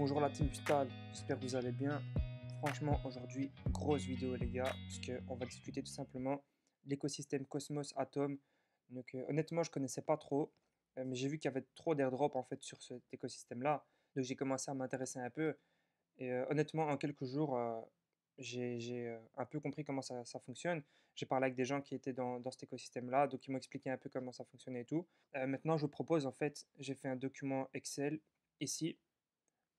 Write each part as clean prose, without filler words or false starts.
Bonjour la team Vital, j'espère que vous allez bien. Franchement, aujourd'hui, grosse vidéo les gars, puisqu'on va discuter tout simplement de l'écosystème Cosmos Atom. Donc honnêtement, je connaissais pas trop, mais j'ai vu qu'il y avait trop d'airdrops en fait sur cet écosystème-là. Donc j'ai commencé à m'intéresser un peu. Et honnêtement, en quelques jours, j'ai un peu compris comment ça fonctionne. J'ai parlé avec des gens qui étaient dans cet écosystème-là, donc ils m'ont expliqué un peu comment ça fonctionnait et tout. Maintenant, je vous propose en fait, j'ai fait un document Excel ici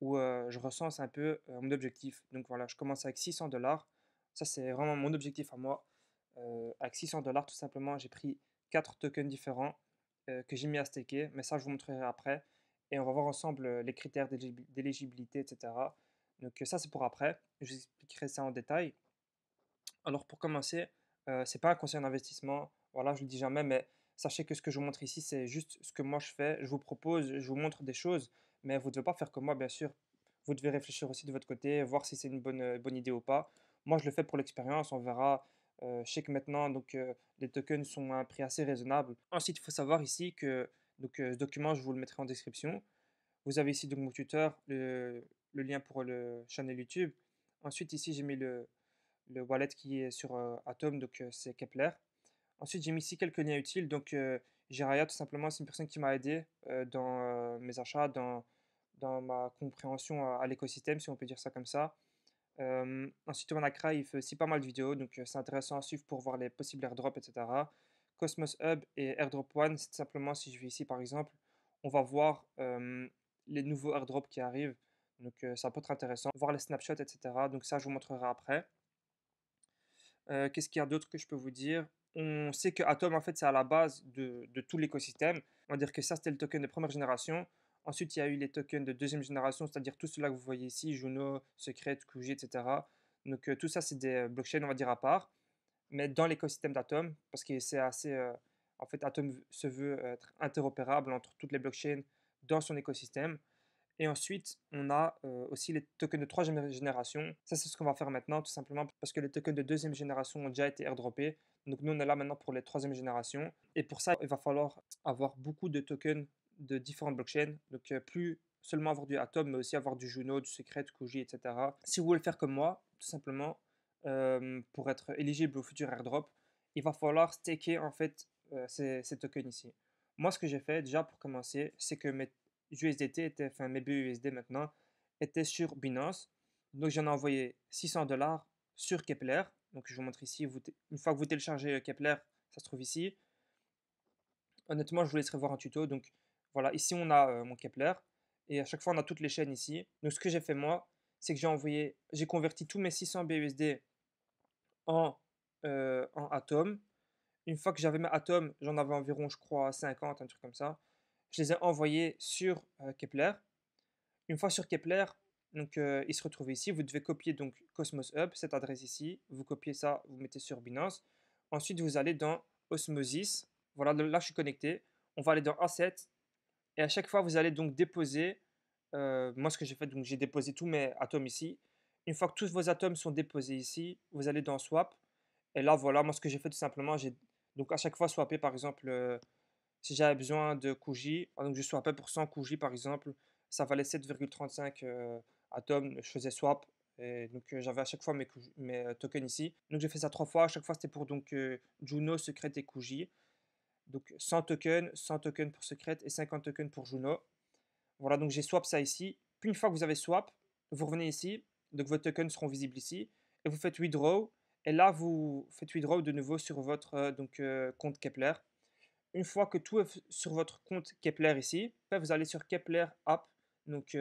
où je recense un peu mon objectif. Donc voilà, je commence avec 600 $. Ça, c'est vraiment mon objectif à moi. Avec 600 $, tout simplement, j'ai pris 4 tokens différents que j'ai mis à staker. Mais ça, je vous montrerai après. Et on va voir ensemble les critères d'éligibilité, etc. Donc ça, c'est pour après. Je vous expliquerai ça en détail. Alors pour commencer, c'est pas un conseil d'investissement. Voilà, je le dis jamais, mais sachez que ce que je vous montre ici, c'est juste ce que moi je fais. Je vous propose, je vous montre des choses, mais vous ne devez pas faire comme moi, bien sûr. Vous devez réfléchir aussi de votre côté, voir si c'est une bonne idée ou pas. Moi, je le fais pour l'expérience, on verra. Je sais que maintenant, donc, les tokens sont à un prix assez raisonnable. Ensuite, il faut savoir ici que ce document, je vous le mettrai en description. Vous avez ici donc mon tuteur, le lien pour le channel YouTube. Ensuite, ici, j'ai mis le wallet qui est sur Atom, donc c'est Kepler. Ensuite, j'ai mis ici quelques liens utiles. Donc, Jiraya, tout simplement, c'est une personne qui m'a aidé dans mes achats, dans ma compréhension à l'écosystème, si on peut dire ça comme ça. Ensuite, Wanakra, il fait aussi pas mal de vidéos, donc c'est intéressant à suivre pour voir les possibles airdrops, etc. Cosmos Hub et Airdrop One, c'est tout simplement, si je vais ici par exemple, on va voir les nouveaux airdrops qui arrivent. Donc, ça peut être intéressant. Voir les snapshots, etc. Donc, ça, je vous montrerai après. Qu'est-ce qu'il y a d'autre que je peux vous dire? On sait que Atom, en fait, c'est à la base de tout l'écosystème. On va dire que ça, c'était le token de première génération. Ensuite, il y a eu les tokens de deuxième génération, c'est-à-dire tout cela que vous voyez ici, Juno, Secret, Kuji, etc. Donc, tout ça, c'est des blockchains, on va dire, à part. Mais dans l'écosystème d'Atom, parce que c'est assez. En fait, Atom se veut être interopérable entre toutes les blockchains dans son écosystème. Et ensuite, on a aussi les tokens de troisième génération. Ça, c'est ce qu'on va faire maintenant, tout simplement parce que les tokens de deuxième génération ont déjà été airdroppés. Donc, nous, on est là maintenant pour les troisième génération. Et pour ça, il va falloir avoir beaucoup de tokens de différentes blockchains. Donc, plus seulement avoir du Atom, mais aussi avoir du Juno, du Secret, Kuji, etc. Si vous voulez le faire comme moi, tout simplement, pour être éligible au futur airdrop, il va falloir staker en fait ces tokens ici. Moi, ce que j'ai fait déjà pour commencer, c'est que mes USDT étaient, enfin mes BUSD maintenant, étaient sur Binance. Donc j'en ai envoyé 600 $ sur Kepler. Donc je vous montre ici, une fois que vous téléchargez Kepler, ça se trouve ici. Honnêtement, je vous laisserai voir un tuto. Donc voilà, ici on a mon Kepler. Et à chaque fois, on a toutes les chaînes ici. Donc ce que j'ai fait moi, c'est que j'ai converti tous mes 600 BUSD en Atom. Une fois que j'avais mes Atom, j'en avais environ, je crois, 50, un truc comme ça. Je les ai envoyés sur Kepler. Une fois sur Kepler, donc il se retrouve ici. Vous devez copier donc Cosmos Hub, cette adresse ici. Vous copiez ça, vous mettez sur Binance. Ensuite, vous allez dans Osmosis. Voilà, là je suis connecté. On va aller dans Asset. Et à chaque fois, vous allez donc déposer. Moi, ce que j'ai fait, donc j'ai déposé tous mes atomes ici. Une fois que tous vos atomes sont déposés ici, vous allez dans Swap. Et là, voilà, moi, ce que j'ai fait tout simplement, j'ai donc à chaque fois swappé, par exemple, si j'avais besoin de Kuji, donc je swappais pour 100 Kuji, par exemple, ça valait 7,35 atomes, je faisais swap. Et donc, j'avais à chaque fois mes tokens ici. Donc, j'ai fait ça 3 fois. À chaque fois, c'était pour donc Juno, Secret et Kuji. Donc 100 tokens pour Secret et 50 tokens pour Juno. Voilà, donc j'ai swap ça ici. Puis une fois que vous avez swap, vous revenez ici. Donc vos tokens seront visibles ici. Et vous faites withdraw. Et là, vous faites withdraw de nouveau sur votre compte Kepler. Une fois que tout est sur votre compte Kepler ici, vous allez sur Kepler App. Donc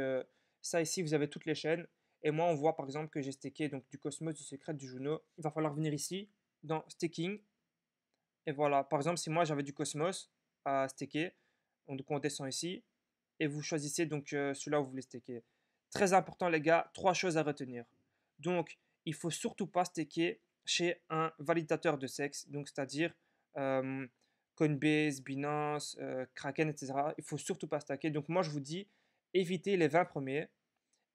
ça ici, vous avez toutes les chaînes. Et moi, on voit par exemple que j'ai staké donc, du Cosmos, du Secret, du Juno. Il va falloir venir ici dans Staking. Et voilà, par exemple, si moi j'avais du Cosmos à staker, donc on descend ici et vous choisissez donc celui-là où vous voulez staker. Très important, les gars, 3 choses à retenir. Donc, il faut surtout pas staker chez un validateur de sexe, donc c'est-à-dire euh, Coinbase, Binance, Kraken, etc. Il faut surtout pas stacker. Donc, moi je vous dis, évitez les 20 premiers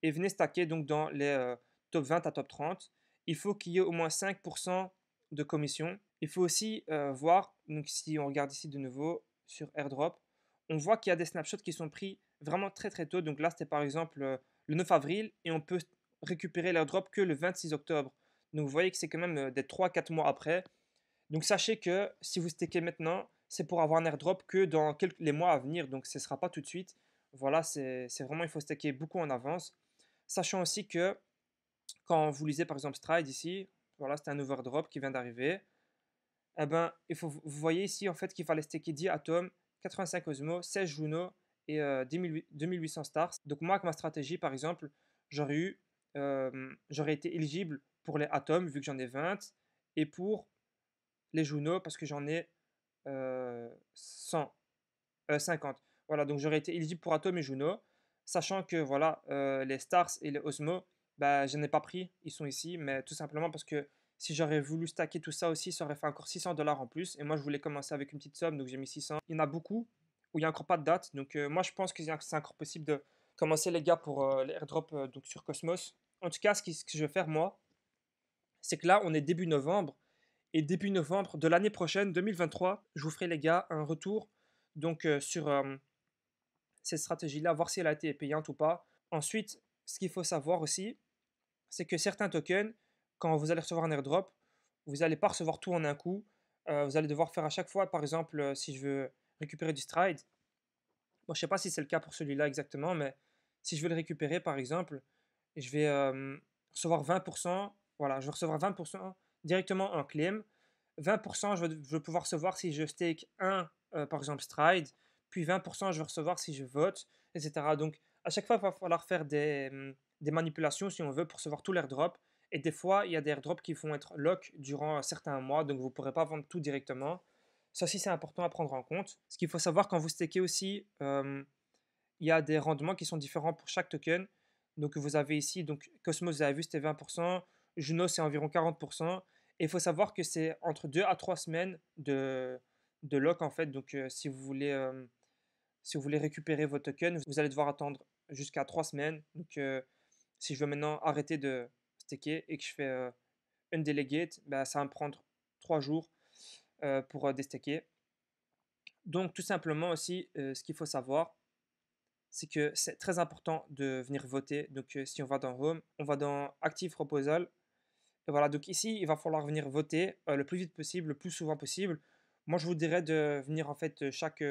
et venez stacker donc dans les top 20 à top 30. Il faut qu'il y ait au moins 5% de commission. Il faut aussi voir, donc si on regarde ici de nouveau sur AirDrop, on voit qu'il y a des snapshots qui sont pris vraiment très très tôt. Donc là, c'était par exemple le 9 avril et on peut récupérer l'airdrop que le 26 octobre. Donc vous voyez que c'est quand même des 3-4 mois après. Donc sachez que si vous stakez maintenant, c'est pour avoir un airdrop que dans les mois à venir. Donc ce ne sera pas tout de suite. Voilà, c'est vraiment, il faut staker beaucoup en avance. Sachant aussi que quand vous lisez par exemple Stride ici, voilà, c'est un overdrop qui vient d'arriver. Eh ben, vous voyez ici en fait qu'il fallait staker 10 atomes, 85 Osmo, 16 Juno et 2800 stars. Donc moi avec ma stratégie par exemple, j'aurais été éligible pour les atomes vu que j'en ai 20 et pour les Juno parce que j'en ai 100, 50. Voilà, donc j'aurais été éligible pour Atom et Juno, sachant que voilà, les Stars et les Osmo, bah, je n'ai pas pris, ils sont ici, mais tout simplement parce que si j'aurais voulu stacker tout ça aussi, ça aurait fait encore 600 $ en plus, et moi je voulais commencer avec une petite somme, donc j'ai mis 600. Il y en a beaucoup où il n'y a encore pas de date, donc moi je pense que c'est encore possible de commencer les gars pour les airdrops donc sur Cosmos. En tout cas, ce que je vais faire moi, c'est que là on est début novembre, et début novembre de l'année prochaine, 2023, je vous ferai les gars un retour donc sur cette stratégie-là, voir si elle a été payante ou pas. Ensuite, ce qu'il faut savoir aussi, c'est que certains tokens, quand vous allez recevoir un airdrop, vous n'allez pas recevoir tout en un coup. Vous allez devoir faire à chaque fois, par exemple, si je veux récupérer du stride, bon, je ne sais pas si c'est le cas pour celui-là exactement, mais si je veux le récupérer, par exemple, je vais recevoir 20%, voilà, je vais recevoir 20% directement en claim. 20%, je vais pouvoir recevoir si je stake un, par exemple, stride, puis 20%, je vais recevoir si je vote, etc. Donc, à chaque fois, il va falloir faire des manipulations, si on veut, pour recevoir tout l'airdrop. Et des fois, il y a des airdrops qui vont être lock durant certains mois, donc vous ne pourrez pas vendre tout directement. Ça aussi, c'est important à prendre en compte. Ce qu'il faut savoir quand vous stakez aussi, il y a des rendements qui sont différents pour chaque token. Donc vous avez ici, donc Cosmos, vous avez vu, c'était 20%, Juno, c'est environ 40%. Et il faut savoir que c'est entre 2 à 3 semaines de lock en fait. Donc si vous voulez récupérer vos tokens, vous allez devoir attendre jusqu'à 3 semaines. Donc si je veux maintenant arrêter de staker et que je fais une delegate, bah, ça va me prendre 3 jours pour déstaker. Donc tout simplement aussi, ce qu'il faut savoir, c'est que c'est très important de venir voter. Donc, si on va dans Home, on va dans Active Proposal. Et voilà, donc ici, il va falloir venir voter le plus vite possible, le plus souvent possible. Moi, je vous dirais de venir en fait chaque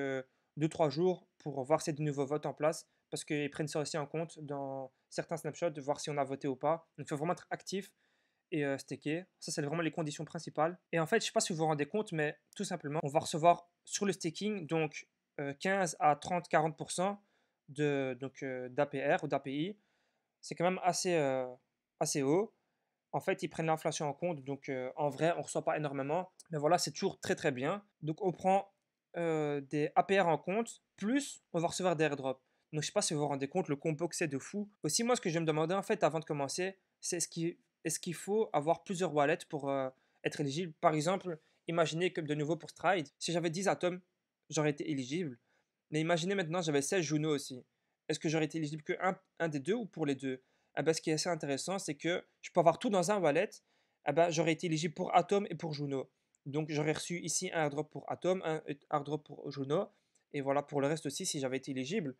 2-3 jours pour voir s'il y a de nouveaux votes en place. Parce qu'ils prennent ça aussi en compte dans certains snapshots, de voir si on a voté ou pas. Donc, il faut vraiment être actif et staker. Ça, c'est vraiment les conditions principales. Et en fait, je ne sais pas si vous vous rendez compte, mais tout simplement, on va recevoir sur le staking donc 15 à 30-40% d'APR ou d'API. C'est quand même assez haut. En fait, ils prennent l'inflation en compte, donc en vrai, on ne reçoit pas énormément. Mais voilà, c'est toujours très très bien. Donc on prend des APR en compte, plus on va recevoir des airdrops. Donc je ne sais pas si vous vous rendez compte, le combo que c'est de fou. Aussi, moi, ce que je vais me demander en fait avant de commencer, c'est est-ce qu'il faut avoir plusieurs wallets pour être éligible. Par exemple, imaginez que de nouveau pour Stride, si j'avais 10 atomes, j'aurais été éligible. Mais imaginez maintenant, j'avais 16 Juno aussi. Est-ce que j'aurais été éligible que un des deux ou pour les deux? Ah ben, ce qui est assez intéressant, c'est que je peux avoir tout dans un wallet. Ah ben, j'aurais été éligible pour Atom et pour Juno. Donc j'aurais reçu ici un airdrop pour Atom, un airdrop pour Juno. Et voilà pour le reste aussi si j'avais été éligible.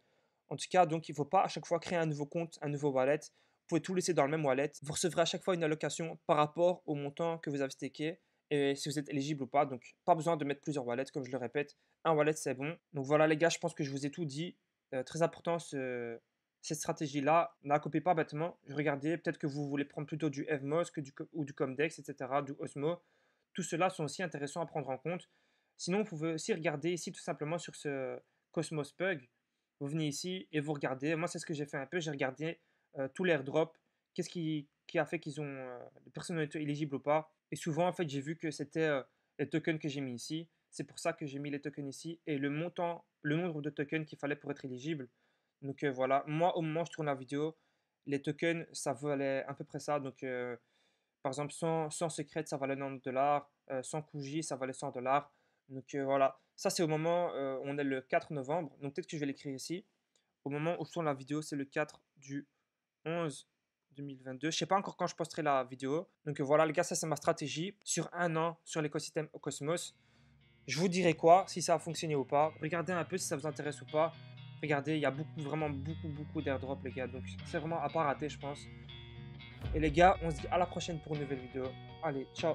En tout cas, donc il ne faut pas à chaque fois créer un nouveau compte, un nouveau wallet. Vous pouvez tout laisser dans le même wallet. Vous recevrez à chaque fois une allocation par rapport au montant que vous avez staké et si vous êtes éligible ou pas. Donc pas besoin de mettre plusieurs wallets, comme je le répète. Un wallet, c'est bon. Donc voilà les gars, je pense que je vous ai tout dit. Très important cette stratégie-là. Ne la copiez pas bêtement. Regardez, peut-être que vous voulez prendre plutôt du Evmos ou du Comdex, etc., du Osmo. Tout cela sont aussi intéressants à prendre en compte. Sinon, vous pouvez aussi regarder ici tout simplement sur ce Cosmos Pug. Vous venez ici et vous regardez. Moi, c'est ce que j'ai fait un peu. J'ai regardé tous les airdrops. Qu'est-ce qui a fait qu'ils ont les personnes ont été éligibles ou pas. Et souvent, en fait, j'ai vu que c'était les tokens que j'ai mis ici. C'est pour ça que j'ai mis les tokens ici et le montant, le nombre de tokens qu'il fallait pour être éligible. Donc voilà, moi au moment où je tourne la vidéo, les tokens ça valait à peu près ça. Donc par exemple 100 secrets ça valait 90 $, 100 Kuji ça valait 100 $. Donc voilà, ça c'est au moment, on est le 4 novembre, donc peut-être que je vais l'écrire ici. Au moment où je tourne la vidéo, c'est le 4 du 11 2022. Je sais pas encore quand je posterai la vidéo. Donc voilà les gars, ça c'est ma stratégie sur un an sur l'écosystème Cosmos. Je vous dirai quoi, si ça a fonctionné ou pas. Regardez un peu si ça vous intéresse ou pas. Regardez, il y a beaucoup, vraiment beaucoup d'airdrops, les gars. Donc, c'est vraiment à pas rater, je pense. Et les gars, on se dit à la prochaine pour une nouvelle vidéo. Allez, ciao!